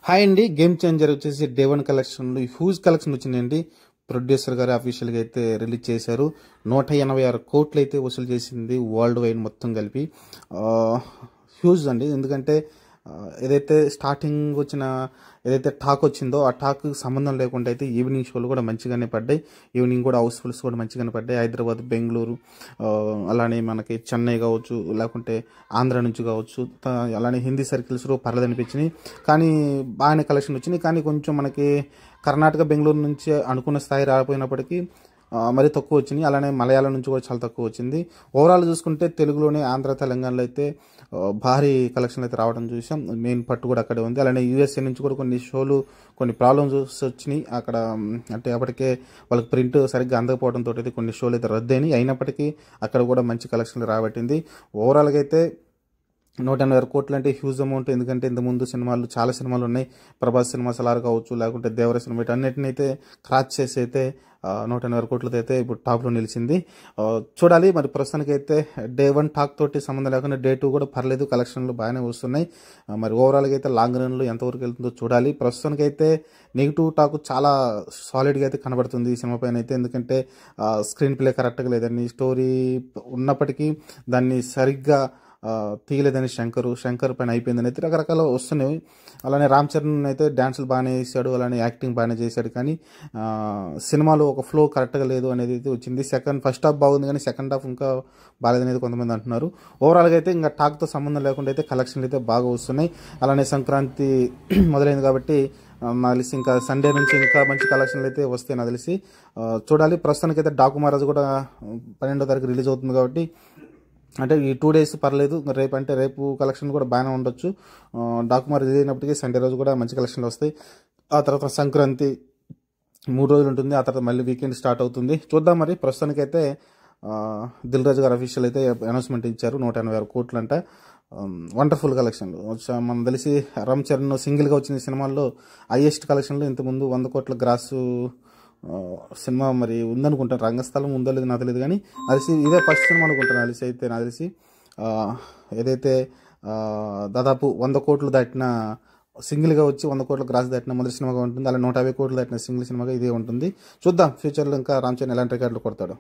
Hi అండి. Game changer వచ్చేసి day one కలెక్షన్లో హ్యూజ్ కలెక్షన్ వచ్చిందండి. ప్రొడ్యూసర్ గారు అఫీషియల్గా అయితే రిలీజ్ చేశారు. 186 కోట్లు అయితే వసూలు చేసింది వరల్డ్ వైడ్ మొత్తం కలిపి. హ్యూజ్ అండి. ఎందుకంటే ఏదైతే స్టార్టింగ్ వచ్చిన ఏదైతే టాక్ వచ్చిందో ఆ టాక్ సంబంధం లేకుండా అయితే ఈవినింగ్ షోలు కూడా మంచిగానే పడ్డాయి. ఈవినింగ్ కూడా హౌస్ఫుల్స్ కూడా మంచిగానే పడ్డాయి. హైదరాబాద్, బెంగళూరు, అలానే మనకి చెన్నై కావచ్చు, లేకుంటే ఆంధ్ర నుంచి కావచ్చు, అలానే హిందీ సర్కిల్స్లో పర్లేదనిపించినాయి. కానీ బాగానే కలెక్షన్ వచ్చినాయి. కానీ కొంచెం మనకి కర్ణాటక, బెంగళూరు నుంచి అనుకున్న స్థాయి రాకపోయినప్పటికీ మరీ తక్కువ వచ్చినాయి. అలానే మలయాళం నుంచి కూడా చాలా తక్కువ వచ్చింది. ఓవరాల్ చూసుకుంటే తెలుగులోనే ఆంధ్ర, తెలంగాణలో అయితే భారీ కలెక్షన్లు అయితే రావడం చూసాం. మెయిన్ పట్టు కూడా అక్కడే ఉంది. అలానే యూఎస్ఏ నుంచి కూడా కొన్ని షోలు కొన్ని ప్రాబ్లమ్స్ వచ్చినాయి అక్కడ. అంటే అప్పటికే వాళ్ళకి ప్రింట్ సరిగ్గా అందకపోవడంతో అయితే కొన్ని షోలు అయితే రద్దయినాయి. అయినప్పటికీ అక్కడ కూడా మంచి కలెక్షన్లు రాబట్టింది. ఓవరాల్గా అయితే 186 కోట్లు అంటే హ్యూజ్ అమౌంట్. ఎందుకంటే ఇంతకుముందు సినిమాలు చాలా సినిమాలు ఉన్నాయి. ప్రభాస్ సినిమా సలార్ కావచ్చు, లేకుంటే దేవర సినిమా, వీటన్నిటిని అయితే క్రాచ్ చేసి అయితే 186 కోట్లతో అయితే ఇప్పుడు టాప్లో నిలిచింది. చూడాలి మరి. ప్రస్తుతానికి అయితే డే వన్ టాక్ తోటి సంబంధం లేకుండా డే టూ కూడా పర్లేదు, కలెక్షన్లు బాగానే వస్తున్నాయి. మరి ఓవరాల్గా అయితే లాంగ్ రన్లో ఎంతవరకు వెళ్తుందో చూడాలి. ప్రస్తుతానికి అయితే నెగిటివ్ టాక్ చాలా సాలిడ్గా అయితే కనబడుతుంది ఈ సినిమా పైన అయితే. ఎందుకంటే స్క్రీన్ ప్లే కరెక్ట్గా లేదని, స్టోరీ ఉన్నప్పటికీ దాన్ని సరిగ్గా తీయలేదని శంకర్ పైన అయిపోయిందని అయితే రకరకాల వస్తున్నాయి. అలానే రామ్ చరణ్ అయితే డ్యాన్సులు బాగానే చేశాడు, అలానే యాక్టింగ్ బాగానే చేశాడు. కానీ సినిమాలో ఒక ఫ్లో కరెక్ట్గా లేదు అనేది అయితే వచ్చింది. ఫస్ట్ హాఫ్ బాగుంది, కానీ సెకండ్ హాఫ్ ఇంకా బాగాలేదనేది కొంతమంది అంటున్నారు. ఓవరాల్గా అయితే ఇంకా టాక్తో సంబంధం లేకుండా అయితే కలెక్షన్లు అయితే బాగా వస్తున్నాయి. అలానే సంక్రాంతి మొదలైంది కాబట్టి నాకు తెలిసి ఇంకా సండే నుంచి ఇంకా మంచి కలెక్షన్లు అయితే వస్తాయి నాకు తెలిసి. చూడాలి. ప్రస్తుతానికి అయితే డాకు మహారాజ్ కూడా 12వ తారీఖు రిలీజ్ అవుతుంది కాబట్టి అంటే ఈ 2 days పర్లేదు. రేపు కలెక్షన్ కూడా బాగానే ఉండొచ్చు. డాక్యుమార్ రిలీజ్ అయినప్పటికీ సండే రోజు కూడా మంచి కలెక్షన్లు వస్తాయి. ఆ తర్వాత సంక్రాంతి 3 రోజులు ఉంటుంది. ఆ తర్వాత మళ్ళీ వీకెండ్ స్టార్ట్ అవుతుంది. చూద్దాం మరి. ప్రస్తుతానికైతే దిల్ రాజు గారు అఫీషియల్ అయితే అనౌన్స్మెంట్ ఇచ్చారు. 186 కోట్లు అంట. వండర్ఫుల్ కలెక్షన్లు. మనం తెలిసి రామ్ చరణ్ సింగిల్గా వచ్చిన సినిమాల్లో హైయెస్ట్ కలెక్షన్లు ఇంతకుముందు 100 కోట్ల గ్రాసు సినిమా మరి ఉందనుకుంటాను. రంగస్థలం ఉందో లేదు నాకు తెలియదు, కానీ తెలిసి ఇదే ఫస్ట్ సినిమా అనుకుంటాను తెలిసి. అయితే నాకు తెలిసి ఏదైతే దాదాపు 100 కోట్లు దాటిన సింగిల్గా వచ్చి 100 కోట్ల గ్రాస్ దాటిన మొదటి సినిమాగా ఉంటుంది. అలా 150 కోట్లు దాటిన సింగిల్ సినిమాగా ఇదే ఉంటుంది. చూద్దాం ఫ్యూచర్లో ఇంకా రామ్ చరణ్ ఎలాంటి రికార్డులు కొడతాడు.